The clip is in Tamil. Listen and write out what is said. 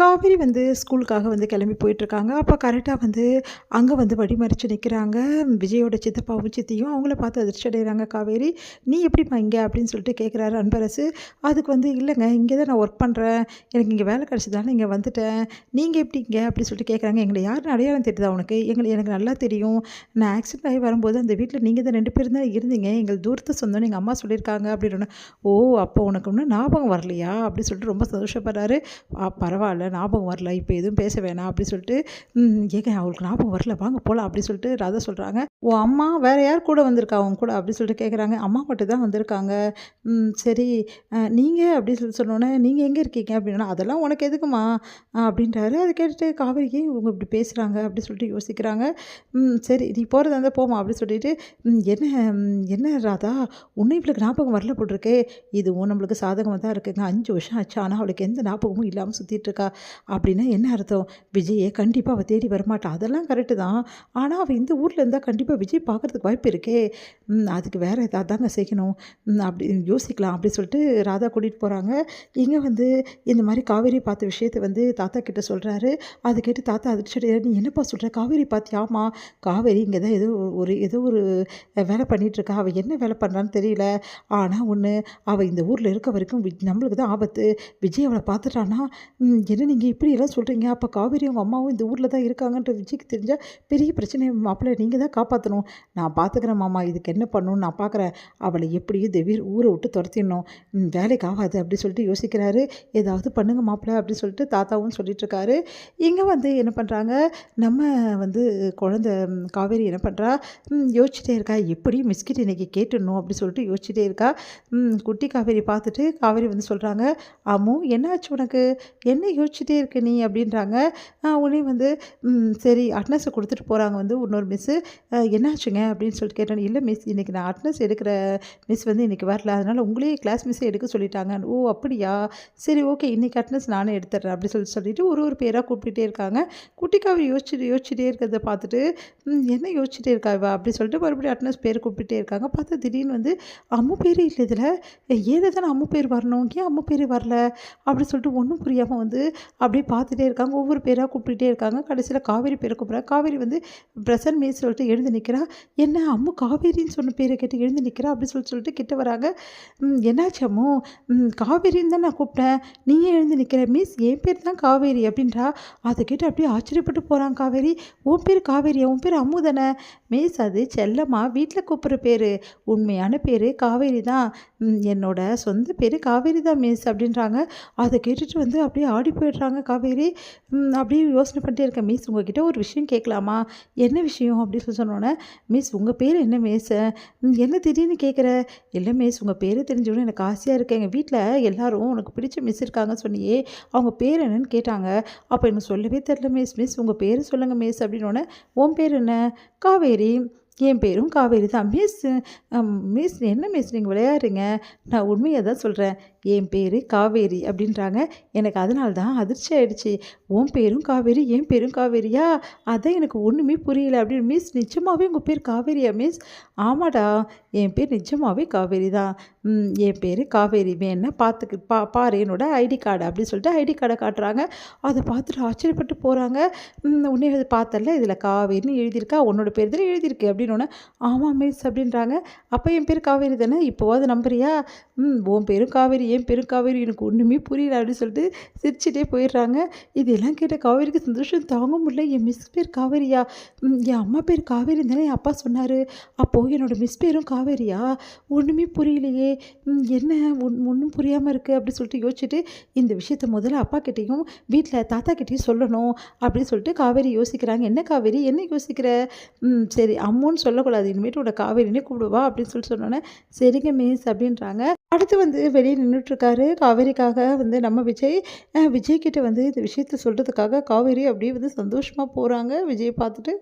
காவேரி வந்து ஸ்கூலுக்காக வந்து கிளம்பி போயிட்டுருக்காங்க. அப்போ கரெக்ட்டா வந்து அங்க வந்து வழிமறிச்சு நிக்கிறாங்க. விஜயோட சித்தப்பாவும், சித்தியும் அவங்கள பார்த்து அதிர்ச்சி அடையிறாங்க காவேரி. "நீ எப்படிம்மா இங்க?" அப்படின்னு சொல்லிட்டு கேட்குறாரு அன்பரசு. அதுக்கு வந்து, "இல்லங்க இங்கே தான் நான் ஒர்க் பண்றேன். எனக்கு இங்க வேலை கிடைச்சதால இங்க வந்துட்டேன். நீங்க எப்படி இங்க?" அப்படின்னு சொல்லிட்டு கேட்குறாங்க. "எங்கள யாருன்னு அடையாளம் தெரியுதா உனக்கு?" எனக்கு நல்லா தெரியும். நான் ஆக்சிடென்ட் ஆகி வரும்போது அந்த வீட்ல நீங்க தான் 2 பேரும் தான் இருந்தீங்க. எங்கள் தூரத்து சொந்தம்னு எங்க அம்மா சொல்லியிருக்காங்க." அப்படின்னோனே, "ஓ! அப்போ உனக்கு இன்னும் ஞாபகம் வரலையா?" அப்படின்னு சொல்லிட்டு ரொம்ப சந்தோஷப்படுறாரு. பரவால்ல ஞாபகம் வரல. இப்ப எதுவும் பேச வேணாம் அப்டி சொல்லிட்டு, ஏங்க அவளுக்கு ஞாபகம் வரல வாங்க போலாம் அப்டி சொல்லிட்டு ராதா சொல்றாங்க. உன் அம்மா வேற யார் கூட வந்திருக்கா உன் கூட? அப்டி சொல்லிட்டு கேட்குறாங்க. அம்மா மட்டும் தான் வந்திருக்காங்க. சரி நீங்க அப்டி சொல்லி சொன்னோனே, நீங்க எங்க இருக்கீங்க? அப்டின்னா, அதெல்லாம் உனக்கு எதுக்குமா? அப்டின்றாரு. அத கேட்டுட்டு காவேரி ஏன் இவங்க இப்டி பேசுறாங்க? அப்டி சொல்லிட்டு யோசிக்கிறாங்க. சரி நீ போறதா இருந்தா போமா அப்டி சொல்லிட்டு, என்ன என்ன ராதா உன்னும் இவளுக்கு ஞாபகம் வரல போட்ருக்கே. இதுவும் நம்மளுக்கு சாதகமா தான் இருக்குங்க. 5 வருஷம் ஆச்சு. ஆனா அவளுக்கு எந்த ஞாபகமும் இல்லாம சுத்திட்டு இருக்கா. அப்படின்னா என்ன அர்த்தம்? விஜய கண்டிப்பா அவ தேடி வரமாட்டா. அதெல்லாம் கரெக்ட்டு தான். ஆனா, அவ இந்த ஊர்ல இருந்தா கண்டிப்பா விஜய் பார்க்கறதுக்கு வாய்ப்பு இருக்கே! அதுக்கு வேற ஏதாவது தாங்க செய்யணும். அப்படி யோசிக்கலாம் அப்படி சொல்லிட்டு ராதா கூட்டிட்டு போறாங்க. இங்க வந்து இந்த மாரி காவேரி பார்த்த விஷயத்த வந்து தாத்தா கிட்ட சொல்றாரு. அத கேட்டு தாத்தா அதிர்ச்சி அடைறாரு. "நீ என்னப்பா சொல்ற? காவேரி பார்த்தியா?" "ஆமா. காவேரி இங்க தான் ஏதோ ஒரு வேலை பண்ணிட்டுருக்கா. அவ என்ன வேலை பண்றான்னு தெரியல. ஆனா ஒண்ணு, அவ இந்த ஊர்ல இருக்க வரைக்கும் நம்மளுக்கு தான் ஆபத்து. விஜய் அவள பார்த்துட்டான்னா, என்ன நீங்க இப்படியெல்லாம் சொல்கிறீங்க? அப்போ காவேரி உங்க அம்மாவும் இந்த ஊரில் தான் இருக்காங்கன்ற விஜய்க்கு தெரிஞ்சா பெரிய பிரச்சனை. மாப்பிள்ளை நீங்கள் தான் காப்பாற்றணும். நான் பார்த்துக்கிறேன் மாமா. இதுக்கு என்ன பண்ணணும்னு நான் பார்க்குறேன். அவளை எப்படியும் இந்த ஊரை விட்டு துரத்திடணும். வேலைக்கு ஆகாது அப்படி சொல்லிட்டு யோசிக்கிறாரு. ஏதாவது பண்ணுங்க மாப்பிள்ளை அப்படி சொல்லிட்டு தாத்தாவும் சொல்லிட்டுருக்காரு. இங்கே வந்து என்ன பண்ணுறாங்க, நம்ம வந்து குழந்தை காவேரி என்ன பண்ணுறா, யோசிச்சுட்டே இருக்கா. எப்படியும் மிஸ்கிட்ட இன்றைக்கி கேட்டுடணும் அப்படி சொல்லிட்டு யோசிச்சுட்டே இருக்கா. குட்டி காவேரி பார்த்துட்டு காவேரி வந்து சொல்கிறாங்க, "அம்மு என்னாச்சு உனக்கு? என்ன யோசிச்சுட்டே இருக்க நீ?" அப்படின்றாங்க. உடனே வந்து சரி அட்டனன்ஸை கொடுத்துட்டு போகிறாங்க வந்து இன்னொரு மிஸ்ஸு. "என்னாச்சுங்க?" அப்படின்னு சொல்லிட்டு கேட்டோன்னே, "இல்லை மிஸ் இன்றைக்கி நான் அட்டனன்ஸ் எடுக்கிற மிஸ் வந்து இன்றைக்கி வரல. அதனால் உங்களையே கிளாஸ் மிஸ்ஸே எடுக்க சொல்லிட்டாங்க." "ஓ அப்படியா? சரி ஓகே இன்றைக்கி அட்டனன்ஸ் நானே எடுத்துடுறேன்." அப்படி சொல்லிட்டு ஒரு பேராக கூப்பிட்டுட்டே இருக்காங்க. குட்டிக்காவை யோசிச்சுட்டே இருக்கிறத பார்த்துட்டு, என்ன யோசிச்சுட்டே இருக்கா இவ? அப்படி சொல்லிட்டு மறுபடியும் அட்டனன்ஸ் பேர் கூப்பிட்டுட்டே இருக்காங்க. பார்த்தா திடீர்னு வந்து அம்மு பேரே இல்லை இதில். ஏன் தானே அம்மு பேர் வரணும்? ஏன் அம்மு பேர் வரல? அப்படி சொல்லிட்டு ஒன்றும் புரியாமல் வந்து அப்படியே பார்த்துட்டே இருக்காங்க. ஒவ்வொரு பேராக கூப்பிட்டுட்டே இருக்காங்க. கடைசியில் காவேரி பேரை கூப்பிட்றாங்க. காவேரி வந்து பிரசன்ட் மிஸ் சொல்லிட்டு எழுந்து நிற்கிறா. என்ன அம்மு காவேரின்னு சொன்ன பேரை கேட்டு எழுந்து நிற்கிறா அப்படி சொல்லிட்டு கிட்ட வராங்க. என்னாச்சு அம்மு? காவேரின்னு தான் நான் கூப்பிட்டேன். நீ ஏன் எழுந்து நிற்கிற? மிஸ் என் பேர் தான் காவேரி அப்படின்றா. அதை கேட்டு அப்படியே ஆச்சரியப்பட்டு போகிறாங்க காவேரி. உன் பேர் காவேரியா? உன் பேர் அம்மு தானே? மிஸ் அது செல்லம்மா வீட்டில் கூப்பிட்ற பேர். உண்மையான பேர் காவேரி தான். என்னோட சொந்த பேர் காவேரி தான் மிஸ் அப்படின்றாங்க. அதை கேட்டுட்டு வந்து அப்படியே ஆடி போயிடுறாங்க காவேரி. அப்படியே யோசனை பண்ணிட்டே இருக்கேன். மிஸ் உங்ககிட்ட ஒரு விஷயம் கேட்கலாமா? என்ன விஷயம் அப்படின்னு சொல்லி சொன்னோன்னே, மிஸ் உங்கள் பேர் என்ன மிஸ்? என்ன திடீர்னு கேட்குற? இல்லை மிஸ் உங்கள் பேர் தெரிஞ்சவொடனே எனக்கு ஆசையாக இருக்கு. எங்கள் வீட்டில் எல்லாரும் உனக்கு பிடிச்ச மிஸ் இருக்காங்கன்னு சொன்னியே, அவங்க பேர் என்னன்னு கேட்டாங்க. அப்போ எனக்கு சொல்லவே தெரில மிஸ். மிஸ் உங்கள் பேர் சொல்லுங்கள் மிஸ் அப்படின்னோடனே, உன் பேர் என்ன? காவேரி. என் பேரும் காவேரி தான். மிஸ் என்ன மிஸ் நீங்கள் விளையாடுறீங்க? நான் உண்மையாக தான் சொல்கிறேன். என் பேர் காவேரி அப்படின்றாங்க. எனக்கு அதனால தான் அதிர்ச்சி ஆயிடுச்சு. உன் பேரும் காவேரி, என் பேரும் காவேரியா? அதான் எனக்கு ஒன்றுமே புரியல அப்படின்னு. மிஸ் நிஜமாவே உங்கள் பேர் காவேரியா மிஸ்? ஆமாடா என் பேர் நிஜமாவே காவேரி தான். என் பேர் காவேரி வேணா பாரு என்னோட ஐடி கார்டு அப்படி சொல்லிட்டு ஐடி கார்டை காட்டுறாங்க. அதை பார்த்துட்டு ஆச்சரியப்பட்டு போகிறாங்க. உடனே அது பார்த்தல இதில் காவேரின்னு எழுதியிருக்கா, உன்னோட பேர் தானே எழுதியிருக்கு அப்படின்னோடனே, ஆமாம் மிஸ் அப்படின்றாங்க. அப்போ என் பேர் காவேரி தானே? இப்போவாது நம்புறியா? உன் பேரும் காவேரி, என் பேரும் காவேரி எனக்கு ஒன்றுமே புரியல அப்படின்னு சொல்லிட்டு சிரிச்சுட்டே போயிடுறாங்க. இதெல்லாம் கேட்ட காவேரிக்கு சந்தோஷம் தாங்க முடியல. என் மிஸ் பேர் காவேரியா? என் அம்மா பேர் காவேரி தானே என் அப்பா சொன்னார். அப்போது என்னோட மிஸ் பேரும் காவேரியா? ஒன்றுமே புரியலையே. என்ன ஒன்றும் புரியாமல் இருக்குது அப்படி சொல்லிட்டு யோசிச்சுட்டு, இந்த விஷயத்த முதல்ல அப்பா கிட்டேயும் வீட்டில் தாத்தா கிட்டேயும் சொல்லணும் அப்படின்னு சொல்லிட்டு காவேரி யோசிக்கிறாங்க. என்ன காவேரி என்ன யோசிக்கிற? சரி அம்முன்னு சொல்லக்கூடாது, இனிமேட்டு உன்னை காவேரினே கூப்பிடுவா அப்படின்னு சொல்லிட்டு சொன்னோன்னே, சரிங்க மிஸ் அப்படின்றாங்க. அடுத்து வந்து வெளியே நின்றுட்டுருக்காரு காவேரிக்காக வந்து நம்ம விஜய் கிட்ட வந்து இந்த விஷயத்த சொல்கிறதுக்காக காவேரி அப்படியே வந்து சந்தோஷமாக போகிறாங்க விஜயை பார்த்துட்டு.